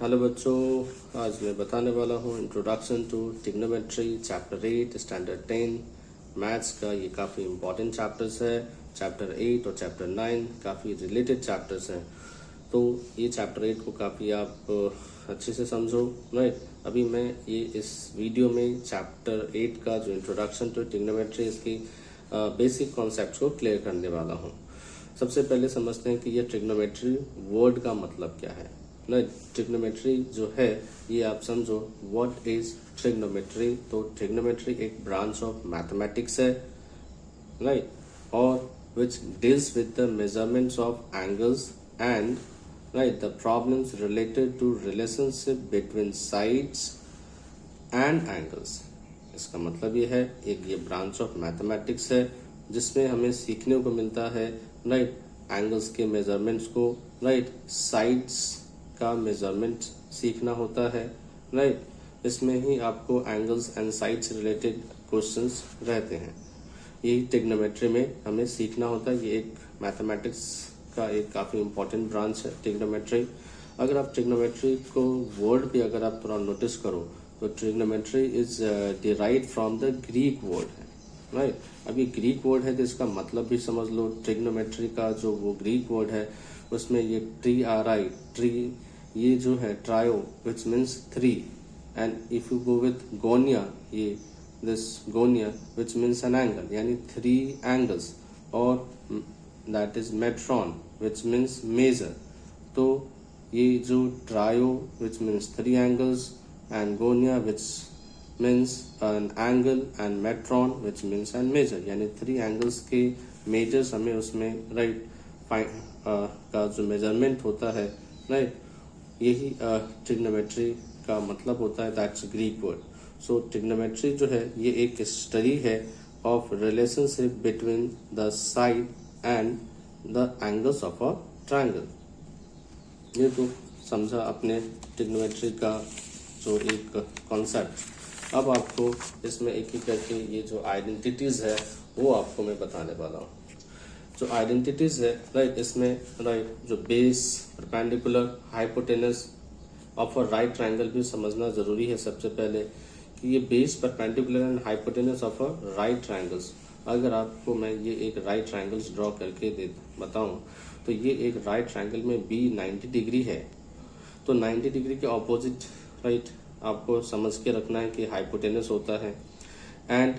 Hello बच्चों, आज मैं बताने वाला हूँ introduction to trigonometry chapter 8 standard 10 maths का। ये काफ़ी इंपॉर्टेंट चैप्टर्स है। चैप्टर 8 और चैप्टर 9 काफ़ी रिलेटेड चैप्टर्स हैं, तो ये चैप्टर 8 को काफ़ी आप अच्छे से समझो। राइट, अभी मैं ये इस वीडियो में चैप्टर 8 का जो इंट्रोडक्शन टू ट्रिग्नोमेट्री इसकी बेसिक कॉन्सेप्ट को क्लियर करने वाला हूँ। सबसे पहले समझते हैं कि ये ट्रिग्नोमेट्री वर्ड का मतलब क्या है। ना, ट्रिग्नोमेट्री जो है ये आप समझो व्हाट इज ट्रिग्नोमेट्री। तो ट्रिग्नोमेट्री एक ब्रांच ऑफ मैथमेटिक्स है, राइट, और which deals with the measurements of angles and right the problems related to relationship between sides and angles. इसका मतलब ये है एक ये ब्रांच ऑफ मैथमेटिक्स है जिसमें हमें सीखने को मिलता है राइट एंगल्स के मेजरमेंट्स को, राइट साइड्स का मेजरमेंट सीखना होता है। राइट, इसमें ही आपको angles and sides related questions रहते हैं। यही ट्रिग्नोमेट्री में हमें सीखना होता है। ये एक मैथमेटिक्स का एक काफ़ी इंपॉर्टेंट ब्रांच है ट्रिग्नोमेट्री। अगर आप ट्रिग्नोमेट्री को वर्ड भी अगर आप थोड़ा नोटिस करो तो trigonometry is derived from the Greek word है। राइट, अब ये ग्रीक वर्ड है तो इसका मतलब भी समझ लो। ट्रिग्नोमेट्री का जो वो ग्रीक वर्ड है उसमें ये ट्री ये जो है trio which means three, and if you go with gonia ये this gonia which means an angle, यानी थ्री एंगल्स, और that is metron which means measure. तो ये जो trio which means three angles and gonia which means an angle and metron which means an measure, यानी three angles के measures हमें उसमें right का जो मेजरमेंट होता है, राइट, यही ट्रिग्नोमेट्री का मतलब होता है। That's Greek word. So trigonometry जो है ये एक स्टडी है of relationship between the side and the angles of a triangle. ये तो समझा अपने ट्रिग्नोमेट्री का जो एक कॉन्सेप्ट। अब आपको इसमें एक एक करके ये जो आइडेंटिटीज है वो आपको मैं बताने वाला हूँ। जो आइडेंटिटीज है राइट, इसमें राइट जो base, perpendicular, hypotenuse of a right triangle भी समझना जरूरी है। सबसे पहले कि ये base, perpendicular and hypotenuse of a right triangles. अगर आपको मैं ये एक राइट ट्रायंगल्स ड्रॉ करके बताऊं तो ये एक राइट ट्रायंगल में बी 90 डिग्री है, तो 90 डिग्री के ऑपोजिट राइट आपको समझ के रखना है कि हाइपोटेनस होता है। एंड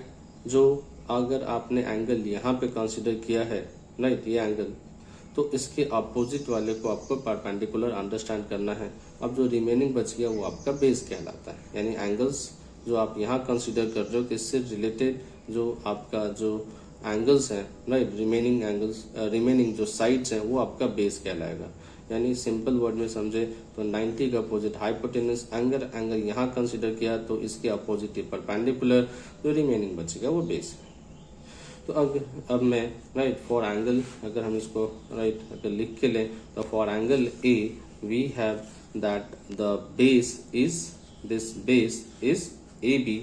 जो अगर आपने एंगल यहाँ पे कंसिडर किया है राइट ये एंगल, तो इसके अपोजिट वाले को आपको परपेंडिकुलर अंडरस्टैंड करना है। अब जो रिमेनिंग बच गया वो आपका बेस कहलाता है, यानी एंगल्स जो आप यहाँ कंसिडर कर रहे हो कि इससे रिलेटेड जो आपका जो एंगल्स हैं राइट, रिमेनिंग एंगल्स, रिमेनिंग जो साइड्स हैं वो आपका बेस कहलाएगा। यानी सिंपल वर्ड में समझे तो 90 का अपोजिट हाइपोटेनस, एंगल यहाँ कंसिडर किया तो इसके अपोजिट परपेंडिकुलर, जो रिमेनिंग बचेगा वो बेस है। तो अब मैं राइट फॉर एंगल अगर हम इसको राइट अगर लिख के लें तो for angle A we have that the base is this base is A B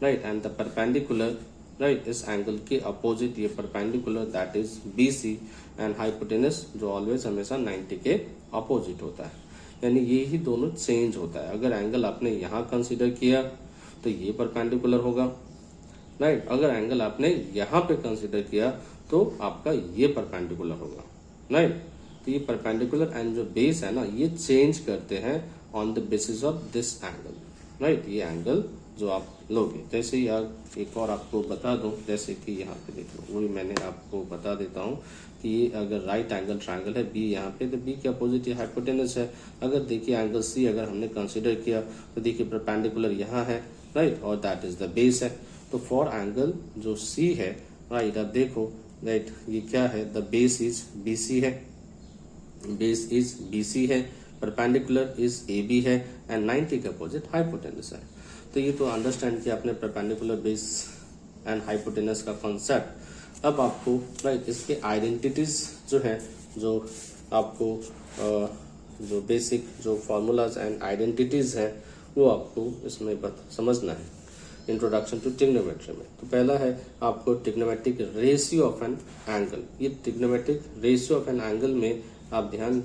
right, and the perpendicular right इस एंगल के अपोजिट ये perpendicular that is B C, and hypotenuse जो ऑलवेज हमेशा 90 के अपोजिट होता है। यानी ये ही दोनों चेंज होता है। अगर एंगल आपने यहाँ कंसिडर किया तो ये परपेंडिकुलर होगा राइट, अगर एंगल आपने यहाँ पे कंसिडर किया तो आपका ये परपेंडिकुलर होगा राइट। तो ये परपेंडिकुलर एंड जो बेस है ना ये चेंज करते हैं on the basis of this angle right. ये एंगल जो आप लोगे, जैसे ही एक और आपको बता दूं, जैसे कि यहाँ पे देख लो वही मैंने आपको बता देता हूँ कि ये अगर राइट एंगल ट्रायंगल है बी यहाँ पे, तो बी के अपोजिट ये हाइपोटेनस है। अगर देखिए एंगल सी अगर हमने कंसिडर किया तो देखिए परपेंडिकुलर यहाँ है राइट, और दैट इज द बेस है। तो फॉर एंगल जो सी है राइट, अब देखो राइट ये क्या है, the base is B C है, बेस इज बी सी है, परपेंडिकुलर इज ए बी है, एंड 90 के अपोजिट हाइपोटेनस है। तो ये तो अंडरस्टैंड किया आपने परपेंडिकुलर, बेस एंड हाइपोटेनस का कॉन्सेप्ट। अब आपको राइट इसके आइडेंटिटीज जो है, जो आपको जो बेसिक जो फॉर्मूलाज एंड आइडेंटिटीज है वो आपको इसमें समझना है इंट्रोडक्शन टू ट्रिग्नोमेट्री में। तो पहला है आपको trigonometric ratio of an angle. ये trigonometric ratio of an angle में आप ध्यान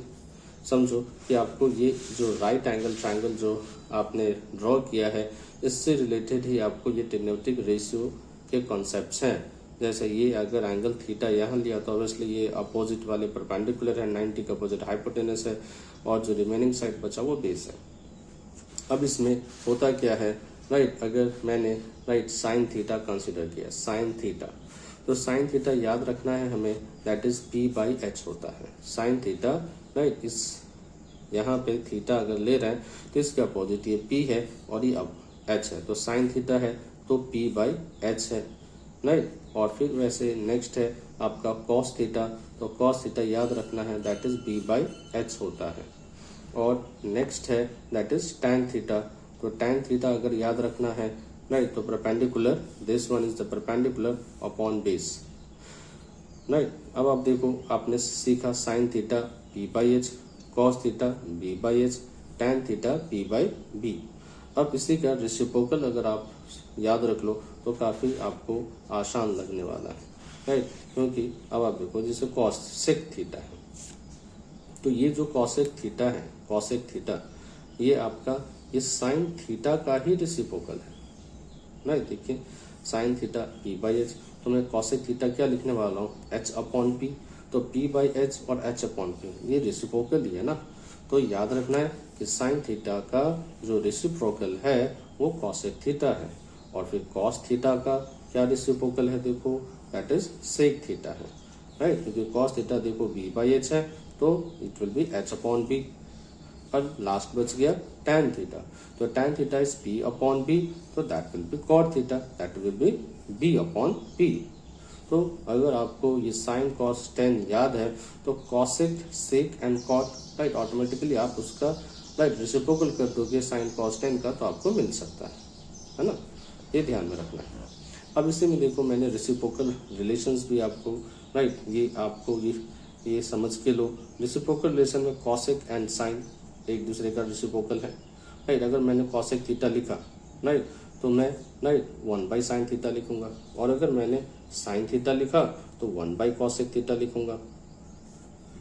समझो कि आपको ये जो राइट एंगल ट्रायंगल जो आपने ड्रॉ किया है इससे रिलेटेड ही आपको ये ट्रिग्नोमेट्रिक रेशियो के कॉन्सेप्ट्स हैं। जैसे ये अगर एंगल थीटा यहाँ लिया तो ऑब्वियसली ये अपोजिट वाले परपेंडिकुलर है, 90 का अपोजिट हाइपोटेनस है और जो रिमेनिंग साइड बचा वो बेस है। अब इसमें होता क्या है, राइट, अगर मैंने राइट साइन थीटा कंसिडर किया, साइन थीटा, तो साइन थीटा याद रखना है हमें, दैट इज p/h होता है साइन थीटा, राइट। इस यहाँ पे थीटा अगर ले रहे हैं तो इसके अपोजिट ये p है और ये अब h है, तो साइन थीटा है तो p/h है, राइट। और फिर वैसे नेक्स्ट है आपका कॉस थीटा, तो कॉस थीटा याद रखना है, दैट इज b/h होता है। और नेक्स्ट है दैट इज टैन थीटा, तो टैन थीटा अगर याद रखना है, राइट, तो perpendicular, this one is the perpendicular upon base, right. अब आप देखो आपने सीखा sine theta p/h, cos theta b/h, tan theta p/b। अब इसी का रेसिप्रोकल अगर आप याद रख लो तो काफी आपको आसान लगने वाला है, राइट, क्योंकि अब आप देखो जैसे कॉसेक थीटा है, तो ये जो कॉसेक थीटा है, कॉसेक थीटा, ये आपका ये साइन थीटा का ही रेसिप्रोकल है, राइट। देखिए साइन थीटा p/h, तो मैं कॉसेक थीटा क्या लिखने वाला हूँ, h/p, तो p/h और h/p ये रेसिप्रोकल ही है ना, तो याद रखना है कि साइन थीटा का जो रेसिप्रोकल है वो कॉसेक थीटा है, और फिर कॉस थीटा का क्या रेसिप्रोकल है, देखो दैट इज सेक थीटा है, राइट, क्योंकि कॉस थीटा देखो b/h है तो इट विल बी h/p। और लास्ट बच गया tan थीटा, तो tan थीटा इज p/b, तो that will be cot theta, that will be b/p। तो अगर आपको ये साइन कॉस tan याद है तो cosec, sec and cot, right, automatically आप उसका राइट रेसिप्रोकल कर दोगे साइन कॉस tan का, तो आपको मिल सकता है ना, ये ध्यान में रखना है। अब इसी में देखो मैंने रेसिप्रोकल रिलेशंस भी आपको, राइट, ये आपको ये समझ के लो, रेसिप्रोकल रिलेशन में कॉसेक एंड साइन एक दूसरे का रेसिप्रोकल है, राइट। अगर मैंने कॉसेक थीटा लिखा, राइट, तो मैं राइट 1/sin थीटा लिखूंगा, और अगर मैंने साइन थीटा लिखा तो 1/cosec थीटा लिखूंगा।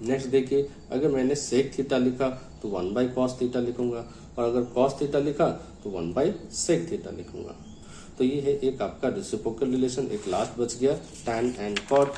नेक्स्ट देखिए, अगर मैंने सेक थीटा लिखा तो 1/cos थीटा लिखूंगा, और अगर cos थीटा लिखा तो 1/sec थीटा लिखूंगा। तो ये है एक आपका रेसिप्रोकल रिलेशन। एक लास्ट बच गया tan एंड cot,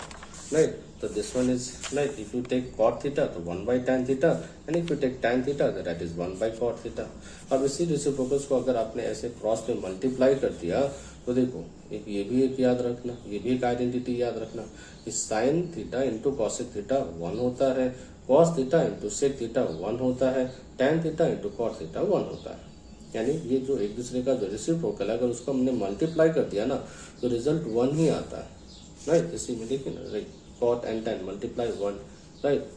राइट। तो this one is right, if you take cot theta तो 1/tan theta, and if you take tan theta that is 1/cot theta. अब इसी रेसिप्रोकल्स को अगर आपने ऐसे क्रॉस में मल्टीप्लाई कर दिया तो देखो ये भी एक याद रखना, ये भी एक आइडेंटिटी याद रखना कि sine theta into cosec theta 1 होता है, cos theta into sec theta 1 होता है, tan theta into cot theta 1 होता है। यानी ये जो एक दूसरे का जो रेसिप्रोकल है अगर उसको हमने मल्टीप्लाई कर दिया ना तो रिजल्ट 1 ही आता है, राइट। इसी में देखिए ना, right, cot and tan multiply 1, right.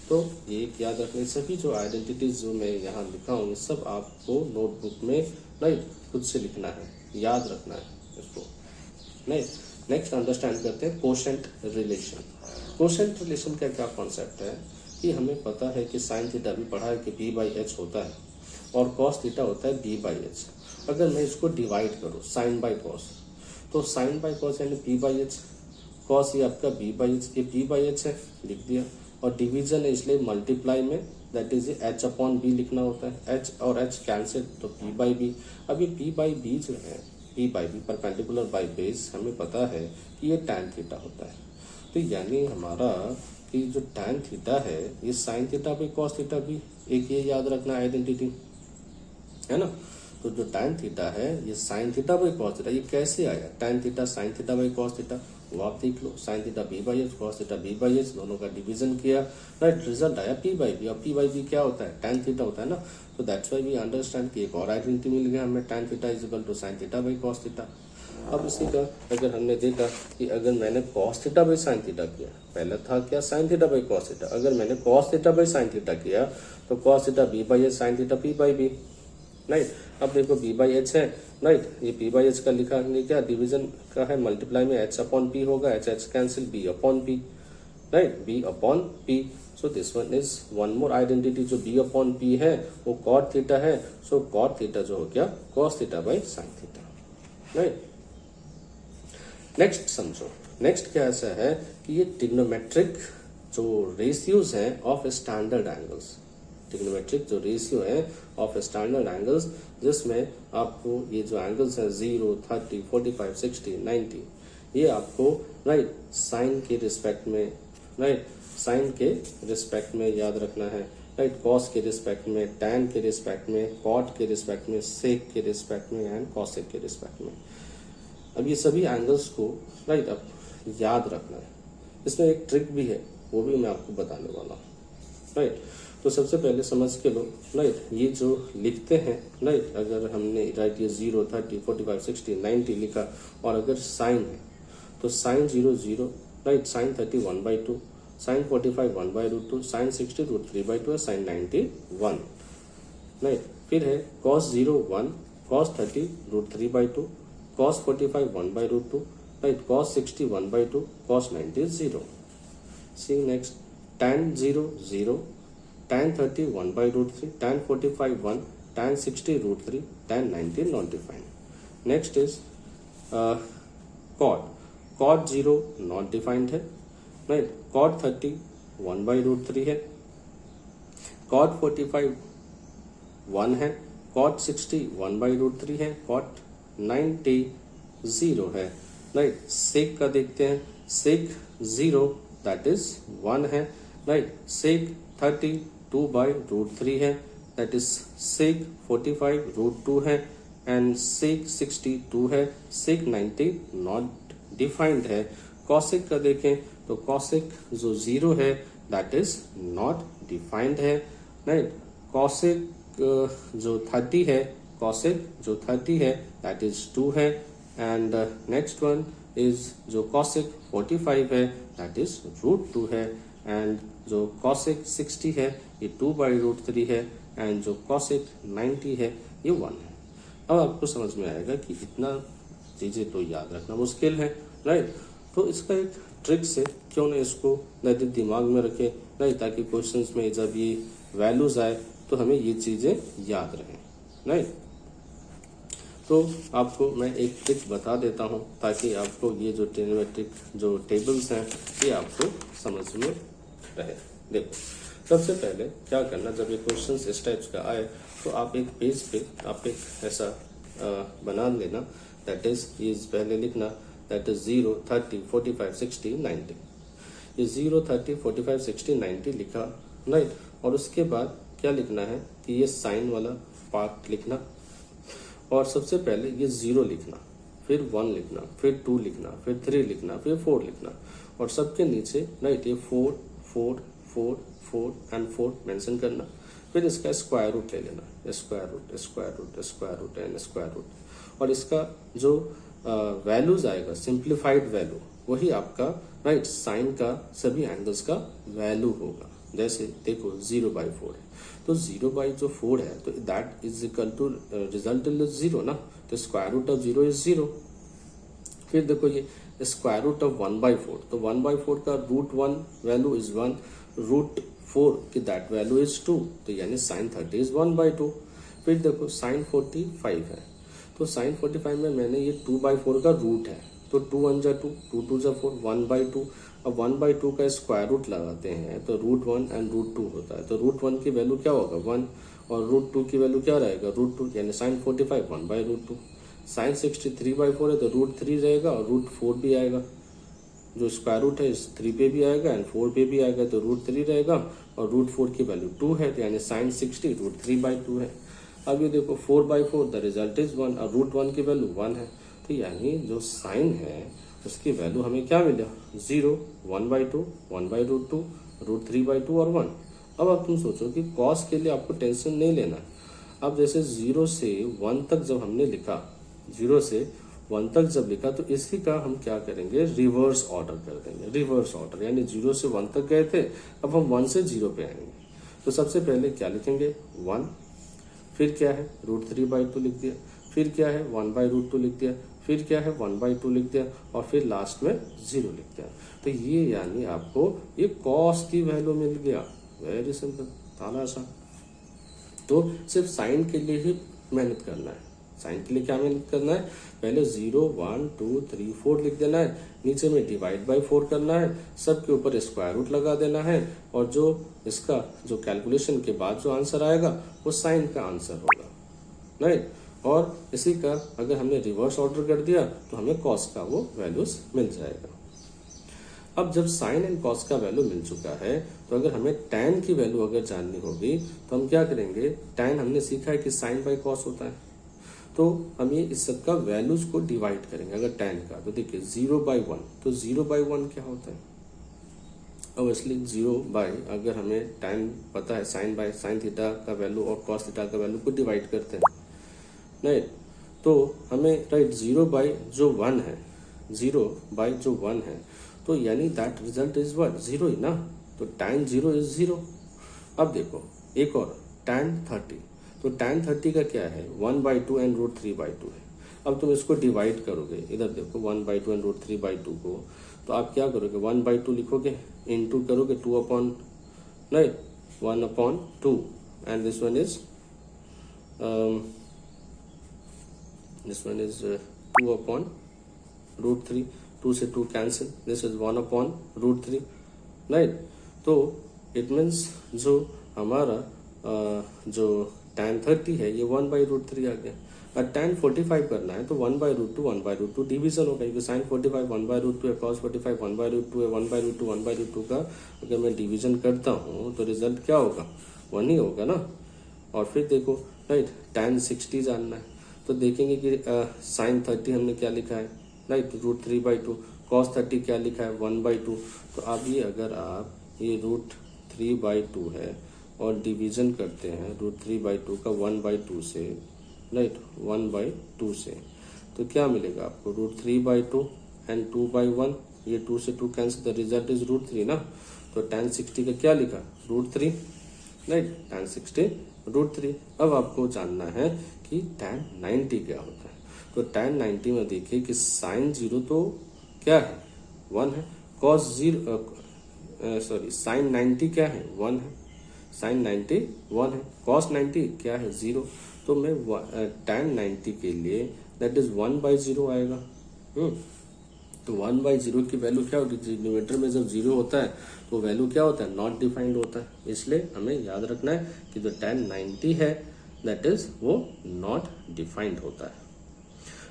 तो ये याद रखने, सभी जो आइडेंटिटीज जो मैं यहाँ लिखा हूँ सब आपको नोटबुक में राइट खुद से लिखना है, याद रखना है इसको, नहीं। नेक्स्ट अंडरस्टैंड करते हैं कोशेंट रिलेशन। कोशेंट रिलेशन का क्या कॉन्सेप्ट है कि हमें पता है कि साइन थीटा भी पढ़ा है कि b/h होता है और cos थीटा होता है b/h। अगर मैं इसको डिवाइड करूँ साइन बाई कॉस, तो साइन बाई कॉस यानी p/h, कॉस ये आपका b/h, ये p/h है लिख दिया, और डिवीजन है इसलिए मल्टीप्लाई में दैट इज h/b लिखना होता है, h और h कैंसिल तो p/b। अब ये p/b जो है, p/b परपेंडिकुलर बाय बेस, हमें पता है कि ये tan थीटा होता है। तो यानी हमारा कि जो tan थीटा है ये sine theta by cos theta भी, एक ये याद रखना आइडेंटिटी है ना। तो जो tan थीटा है ये sine theta by cos theta, ये कैसे आया, tan theta sine theta by cos theta, वो आप देख लो, sine theta b/h, cos theta b/h, दोनों का डिवीजन किया, राइट, रिजल्ट आया p/b। और p/b क्या होता है, tan थीटा होता है ना। तो दैट्स व्हाई वी अंडरस्टैंड कि एक और आइडेंटिटी मिल गया हमें, tan theta is equal to sine theta by cos theta. अब इसी का अगर हमने देखा कि अगर मैंने cos theta by sine theta किया, पहले था क्या sine theta by cos theta, अगर मैंने cos theta by sine theta किया तो cos theta b/h, sine theta p/b, right. अब देखो b/h है, राइट, ये p/h का लिखा हमने क्या डिवीजन का है, मल्टीप्लाई में h/p होगा, h cancel b/p, right, b/p। So this one is one more identity, जो b/p है वो cot थीटा है, सो cot थीटा जो हो गया cos theta by sine theta, right. Next समझो, नेक्स्ट क्या ऐसा है कि ये ट्रिग्नोमेट्रिक जो रेशियोज हैं ऑफ स्टैंडर्ड एंगल्स, ट्रिग्नोमेट्रिक जो रेशियो है ऑफ स्टैंडर्ड एंगल्स, जिसमें आपको ये जो एंगल्स हैं 0, 30, 45, 60, 90, ये आपको राइट साइन के रिस्पेक्ट में, राइट साइन के रिस्पेक्ट में याद रखना है, राइट कॉस के रिस्पेक्ट में, टैन के रिस्पेक्ट में, कॉट के रिस्पेक्ट में, सेक के रिस्पेक्ट में एंड कॉसेक के रिस्पेक्ट में। अब ये सभी एंगल्स को राइट अब याद रखना है। इसमें एक ट्रिक भी है, वो भी मैं आपको बताने वाला हूँ, राइट। तो सबसे पहले समझ के लो, राइट ये जो लिखते हैं, राइट अगर हमने राइट ये 0, 30, 45, 60, 90 लिखा और अगर साइन है तो sine 0, 0, right sine 30 1/2, sine 45 1/√2, sine 60 √3/2 है, साइन 90 1, राइट। फिर है cos 0 1, cos 30 √3/2, cos 45 1/√2, right cos 60 1/2, cos 90 0। See next tan 0 0, tan 30 1/√3, tan 45 1, tan 60 √3, tan 90 not defined. Next is cot 0 not defined है, right? Cot 30 1/√3 है, cot 45 1 है, cot 60 1/√3 है, cot 90 0 है, right? sec का देखते हैं, sec 0 that is 1 है, right? sec 30 2/√3 है, that is sec 45 √2 है and sec 60 2 है, sec 90 not defined है। cosec का देखें तो cosec जो 0 है that is not defined है, right? cosec जो 30 है, cosec जो 30 है that is 2 है and next one is जो cosec 45 है that is √2 है and जो cosec 60 है ये 2/√3 है एंड जो cosec 90 है ये 1 है। अब आपको समझ में आएगा कि इतना चीज़ें तो याद रखना मुश्किल है, राइट। तो इसका एक ट्रिक से क्यों ना इसको नहीं दिमाग में रखें, राइट, ताकि क्वेश्चंस में जब ये वैल्यूज आए तो हमें ये चीज़ें याद रहें, राइट। तो आपको मैं एक ट्रिक बता देता हूँ ताकि आपको ये जो ट्रिग्नोमेट्रिक जो टेबल्स हैं ये आपको समझ में रहे। देखो सबसे पहले क्या करना, जब ये क्वेश्चंस इस टाइप्स का आए तो आप एक पेज पे आप एक ऐसा बना लेना, दैट इज ये पहले लिखना दैट इज 0, 30, 45, 60, 90। ये 0, 30, 45, 60, 90 लिखा, राइट। और उसके बाद क्या लिखना है कि ये साइन वाला पार्ट लिखना और सबसे पहले ये 0 लिखना, फिर 1 लिखना, फिर 2 लिखना, फिर 3 लिखना, फिर 4 लिखना और सबके नीचे राइट ये 4, 4, 4, 4 एंड 4 मेंशन करना। फिर इसका स्क्वायर रूट ले लेना, square root, square root, square root and square root और इसका जो वैल्यूज आएगा सिंप्लीफाइड वैल्यू वही आपका राइट साइन का सभी एंगल्स का वैल्यू होगा। जैसे देखो 0/4 है तो 0/4 है तो that is equal to result is 0 ना, तो स्क्वायर रूट ऑफ 0 इज 0। फिर देखो ये स्क्वायर रूट ऑफ 1/4 तो 1/4 का √1 वैल्यू इज 1, √4 की दैट वैल्यू इज 2 तो यानी साइन 30 इज 1/2। फिर देखो साइन 45 है तो साइन 45 में मैंने ये 2/4 का रूट है तो 2 1 जा 2, 2 2 जा 4, 1/2। अब 1/2 का स्क्वायर रूट लगाते हैं तो √1 एंड √2 होता है तो √1 की वैल्यू क्या होगा 1 और √2 की वैल्यू क्या रहेगा √2 यानी साइन 45 1/√2। साइन 60 3/4 है तो √3 रहेगा और √4 भी आएगा, जो स्क्वायर रूट है इस 3 पे भी आएगा एंड 4 पे भी आएगा तो √3 रहेगा और √4 की वैल्यू 2 है तो यानी साइन 60 √3/2 है। अब ये देखो 4/4 द रिजल्ट इज 1 और √1 की वैल्यू 1 है तो यानी जो साइन है उसकी वैल्यू हमें क्या मिला 0, 1/2, 1/√2, √3/2 और 1। अब तुम सोचो कि कॉस के लिए आपको टेंशन नहीं लेना। अब जैसे 0 से 1 तक जब हमने लिखा, 0 से 1 तक जब लिखा तो इसी का हम क्या करेंगे रिवर्स ऑर्डर कर देंगे। रिवर्स ऑर्डर यानी 0 से 1 तक गए थे अब हम 1 से 0 पे आएंगे तो सबसे पहले क्या लिखेंगे 1, फिर क्या है √3/2 लिख दिया, फिर क्या है 1/√2 लिख दिया, फिर क्या है 1/2 लिख दिया और फिर लास्ट में 0 लिख दिया। तो ये यानी आपको ये कॉस की वैल्यू मिल गया। वेरी सिंपल, ताला आसान। तो सिर्फ साइन के लिए ही मेहनत करना है, साइन के लिए क्या हमें करना है, पहले 0 1 2 3 4 लिख देना है, नीचे में डिवाइड बाय 4 करना है, सबके ऊपर स्क्वायर रूट लगा देना है, और जो इसका जो कैलकुलेशन के बाद जो आंसर आएगा वो साइन का आंसर होगा, राइट। और इसी का अगर हमने रिवर्स ऑर्डर कर दिया तो हमें कॉस का वो वैल्यूज मिल जाएगा। अब जब साइन एंड कॉस का वैल्यू मिल चुका है तो अगर हमें tan की वैल्यू अगर जाननी होगी तो हम क्या करेंगे, tan हमने सीखा है कि साइन बाय कॉस होता है, तो हम ये इस सब का वैल्यूज को डिवाइड करेंगे। अगर tan का तो देखिए 0/1, तो 0/1 क्या होता है, ऑब्वियसली 0 अगर हमें tan पता है, साइन थीटा का वैल्यू और कॉस थीटा का वैल्यू को डिवाइड करते हैं, राइट। तो हमें राइट 0/1 है, 0/1 है, तो यानी दैट रिजल्ट इज व्हाट, 0 ही ना, तो tan 0 इज 0। अब देखो एक और tan 30, तो tan 30 का क्या है, 1/2 एंड √3/2 है। अब तुम इसको डिवाइड करोगे, इधर देखो 1/2 एंड √3/2 को, तो आप क्या करोगे, 1/2 लिखोगे, इनटू करोगे 1/2 एंड दिस वन इज 2/√3, 2 से 2 कैंसिल, दिस इज 1/√3, राइट। तो इट मीन्स जो हमारा जो tan 30 है ये 1/√3 आ गया। और tan 45 करना है तो 1/√2 डिवीजन होगा, क्योंकि sin 45 1/√2 है, cos 45 1/√2 है, 1/√2 का अगर मैं डिवीजन करता हूँ तो रिजल्ट क्या होगा, 1 ही होगा ना। और फिर देखो राइट tan 60 जानना है, तो देखेंगे कि sin 30 हमने क्या लिखा है, राइट √3/2, cos 30 क्या लिखा है 1/2। तो अब ये अगर आप ये √3/2 है और डिवीजन करते हैं √3/2 का 1/2 से, राइट 1/2 से, तो क्या मिलेगा आपको, √3/2 एंड 2/1, ये 2 से 2 कैंसिल, द रिजल्ट इज √3 ना। तो tan 60 का क्या लिखा, √3, राइट tan 60 √3। अब आपको जानना है कि tan 90 क्या होता है, तो tan 90 में देखिए कि sin 0 तो क्या है 1 है, cos 0 sin 90 क्या है 1 है, sin 90 1 है, cos 90 क्या है 0, तो मैं tan 90 के लिए दैट इज 1/0 आएगा। तो 1/0 की वैल्यू क्या होगी, डिनोमिनेटर में जब 0 होता है तो वैल्यू क्या होता है, नॉट डिफाइंड होता है, इसलिए हमें याद रखना है कि जो tan 90 है दैट इज वो नॉट डिफाइंड होता है।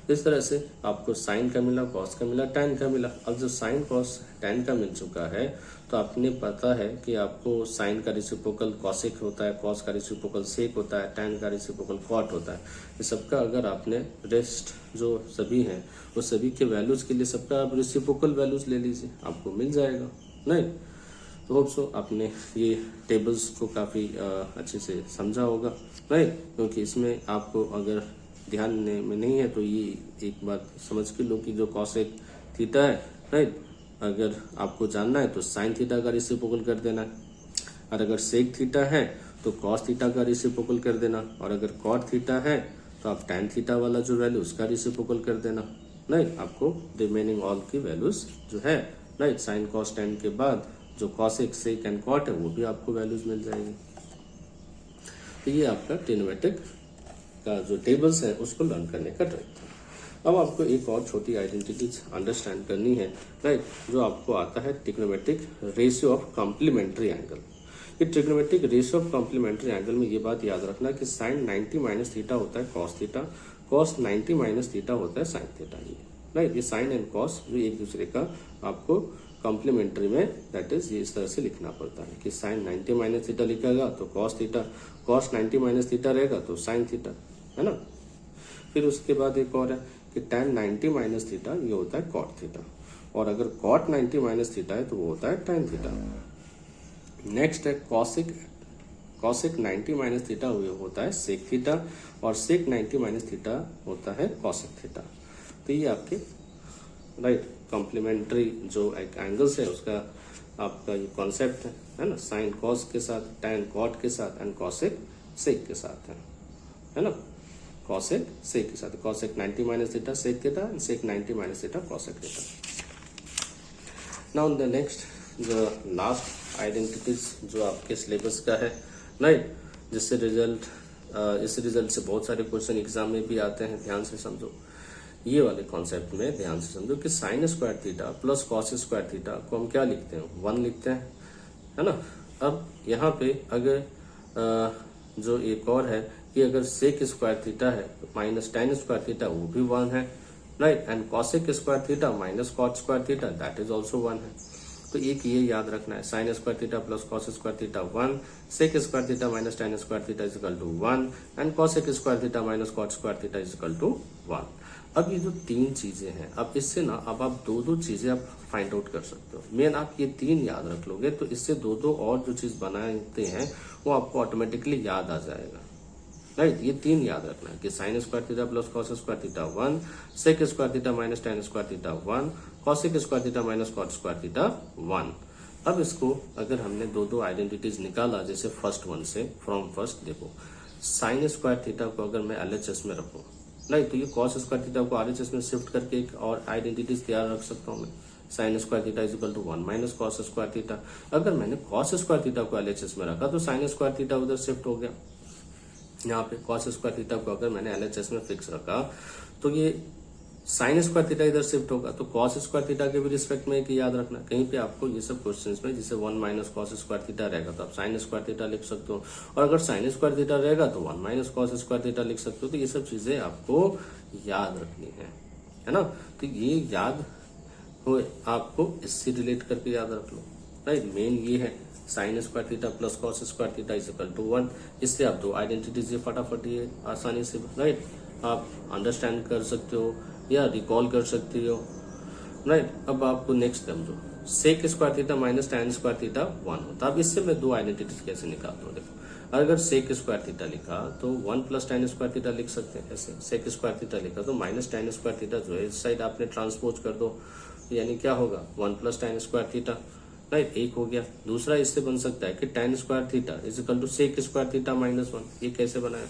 इस तरह से आपको साइन का मिला, कॉस का मिला, tan का मिला। अब जब साइन कॉस tan का मिल चुका है तो आपने पता है कि आपको साइन का रेसिप्रोकल कॉसेक होता है, कॉस का रेसिप्रोकल सेक होता है, tan का रेसिप्रोकल कॉट होता है। इस सबका अगर आपने रेस्ट जो सभी हैं वो सभी के वैल्यूज के लिए सबका आप रेसिप्रोकल वैल्यूज ले लीजिए, आपको मिल जाएगा, नहीं। तो होप सो आपने ये टेबल्स को काफ़ी अच्छे से समझा होगा, राइट, क्योंकि इसमें आपको अगर ध्यान में नहीं है तो ये एक बात समझ के लो कि जो कॉसेक थीटा है, राइट, अगर आपको जानना है तो साइन थीटा का रेसिप्रोकल कर देना है, और अगर सेक थीटा है तो कॉस थीटा का रेसिप्रोकल कर देना, और अगर कॉट थीटा है तो आप tan थीटा वाला जो वैल्यू उसका रेसिप्रोकल कर देना, राइट। आपको रिमेनिंग ऑल की वैल्यूज जो है, राइट, साइन कॉस tan के बाद जो कॉसेक सेक एंड कॉट है वो भी आपको वैल्यूज मिल जाएगी। तो ये आपका ट्रिग्नोमेट्रिक का जो टेबल्स है उसको लर्न करने का ट्रिक था। अब आपको एक और छोटी आइडेंटिटीज अंडरस्टैंड करनी है, राइट, जो आपको आता है trigonometric ratio of complementary angle. ये trigonometric ratio of complementary angle में ये बात याद रखना कि साइन 90 माइनस थीटा होता है cos theta, cos 90 minus theta होता है साइन थीटा, ये राइट। ये साइन एंड कॉस भी एक दूसरे का आपको कॉम्प्लीमेंट्री में दैट इज ये इस तरह से लिखना पड़ता है कि साइन 90 माइनस थीटा लिखेगा तो cos theta, cos 90 minus theta रहेगा तो साइन थीटा, है ना। फिर उसके बाद एक और है कि tan 90 माइनस थीटा ये होता है कॉट थीटा, और अगर कॉट 90 माइनस थीटा है तो वो होता है tan थीटा। नेक्स्ट है कॉसिक 90 माइनस थीटा होता है सेक थीटा, और सेक 90 माइनस थीटा होता है कॉसिक थीटा। तो ये आपके राइट कॉम्प्लीमेंट्री जो एक एंगल्स है उसका आपका ये कॉन्सेप्ट है ना, साइन कॉस के साथ, tan कॉट के साथ एंड कॉसिक सेक के साथ है ना, कॉसेक सेक के साथ, cosec 90 minus theta sec theta and sec 90 minus theta cosec theta. Now the next the last identities जो आपके सिलेबस का है, राइट, जिससे रिजल्ट इस रिजल्ट से बहुत सारे क्वेश्चन एग्जाम में भी आते हैं, ध्यान से समझो। ये वाले कॉन्सेप्ट में ध्यान से समझो कि sine square theta plus cos square theta को हम क्या लिखते हैं, 1 लिखते हैं, है ना। अब यहाँ पे अगर जो एक और है कि अगर सेक स्क्वायर थीटा है तो माइनस टेन स्क्वायर थीटा वो भी 1 है, राइट। And cosec square theta minus cot square theta that is also 1 है। तो एक ये याद रखना है, sine square theta plus cos square theta 1, sec square theta minus tan square theta is equal to 1 and cosec square theta minus cot square theta is equal to 1। अब ये जो 3 चीजें हैं, अब इससे ना अब आप दो चीजें आप फाइंड आउट कर सकते हो। मेन आप ये 3 याद रख लोगे तो इससे दो और जो चीज बनाते हैं वो आपको ऑटोमेटिकली याद आ जाएगा, राइट। ये 3 याद रखना है कि sine square theta plus cos square theta 1, sec square theta minus tan square theta 1, cosec square theta minus cot square theta 1। अब इसको अगर हमने दो आइडेंटिटीज निकाला, जैसे फर्स्ट वन से फ्रॉम फर्स्ट, देखो साइन स्क्वायर थीटा को अगर मैं एलएचएस में रखूं, राइट, तो ये कॉस स्क्वायर थीटा को आरएचएस में शिफ्ट करके एक और आइडेंटिटीज तैयार रख सकता हूं मैं, sign square theta is equal to 1 minus cos square theta. अगर मैंने कॉस स्क्वायर थीटा को एलएचएस में रखा तो साइन स्क्वायर थीटा उधर शिफ्ट हो गया। यहाँ पे कॉस स्क्वायर थीटा को अगर मैंने एलएचएस में फिक्स रखा तो ये साइन स्क्वायर थीटा इधर शिफ्ट होगा। तो कॉस स्क्वायर थीटा के भी रिस्पेक्ट में एक याद रखना, कहीं पे आपको ये सब क्वेश्चंस में जैसे 1 माइनस कॉस स्क्वायर थीटा रहेगा तो आप साइन स्क्वायर थीटा लिख सकते हो, और अगर साइन स्क्वायर थीटा रहेगा तो 1 माइनस कॉस स्क्वायर थीटा लिख सकते हो। तो ये सब चीजें आपको याद रखनी है ना। तो ये याद हो आपको इससे रिलेट करके याद रख लो, राइट। मेन ये है sine square theta plus cos square theta is equal to 1। इससे आप दो आइडेंटिटीज फटाफट ये आसानी से, राइट, आप अंडरस्टैंड कर सकते हो या रिकॉल कर सकते हो, राइट। अब आपको नेक्स्ट समझो, sec square theta minus tan square theta 1 होता। अब इससे मैं दो आइडेंटिटीज कैसे निकालता हूँ, देखो अगर सेक स्क्वायर थीटा लिखा तो 1 प्लस टेन स्क्वायर थीटा लिख सकते हैं ऐसे, सेक स्क्वायर थीटा लिखा तो माइनस टेन स्क्वायर थीटा जो है इस साइड आपने ट्रांसपोज कर दो, यानी क्या होगा 1 plus tan square theta, right, एक हो गया। दूसरा इससे बन सकता है कि tan square theta is equal to sec square theta minus 1। ये कैसे बनाया,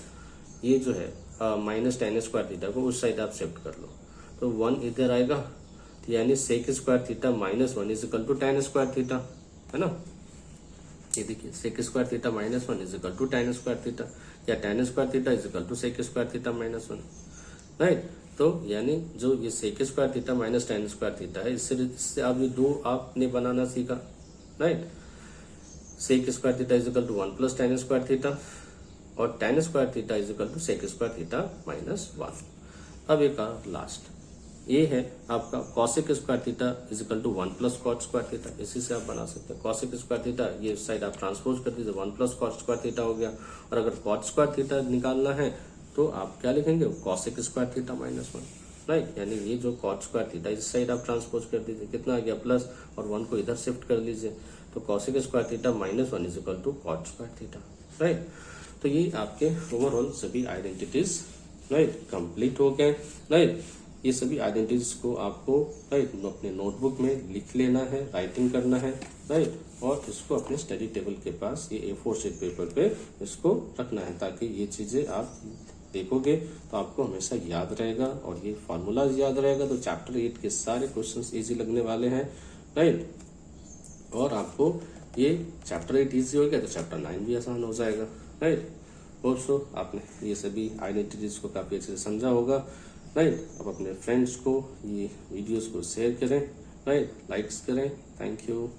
ये जो है माइनस टेन स्क्वायर थीटा को उस साइड आप शिफ्ट कर लो तो 1 इधर आएगा, तो यानी sec square theta minus 1 is equal to tan square theta, है ना। ये देखिए sec square theta minus 1 is equal to tan square theta, या tan square theta is equal to sec square theta minus 1, right. तो यानी जो ये sec square theta minus tan square theta है, इससे आप ये दो आपने बनाना सीखा, right. Sec square theta is equal to 1 plus tan square theta और tan square theta is equal to sec square theta minus 1। अब एक लास्ट ये है आपका cosec square theta is equal to 1 plus cot square theta. इसी से आप बना सकते हैं कॉसेक स्क्वायर थीटा, ये साइड आप ट्रांसपोज कर दीजिए 1 प्लस कॉट स्क्वायर थीटा हो गया। और अगर कॉट स्क्वायर थीटा निकालना है तो आप क्या लिखेंगे, cosec square theta minus 1, right. यानी ये जो कॉट स्क्वायर थीटा इस साइड आप ट्रांसपोज कर दीजिए, कितना आ गया प्लस, और 1 को इधर शिफ्ट कर लीजिए तो cosec square theta minus 1 is equal to cot square theta, right. तो ये आपके ओवरऑल सभी आइडेंटिटीज, राइट, कंप्लीट हो गए, राइट। ये सभी आइडेंटिटीज को आपको, राइट, अपने नोटबुक में लिख लेना है, राइटिंग करना है, राइट, और इसको अपने स्टडी टेबल के पास ये A4 शीट पेपर पे इसको रखना है, ताकि ये चीजें आप देखोगे तो आपको हमेशा याद रहेगा और ये फॉर्मूलाज याद रहेगा। तो चैप्टर 8 के सारे क्वेश्चंस इजी लगने वाले हैं, राइट। और आपको ये चैप्टर 8 इजी हो गया तो चैप्टर 9 भी आसान हो जाएगा, राइट। ऑल्सो आपने ये सभी आइडेंटिटीज को काफी अच्छे से समझा होगा, राइट। अब अपने फ्रेंड्स को ये वीडियोस को शेयर करें, राइट, लाइक्स करें। Thank you.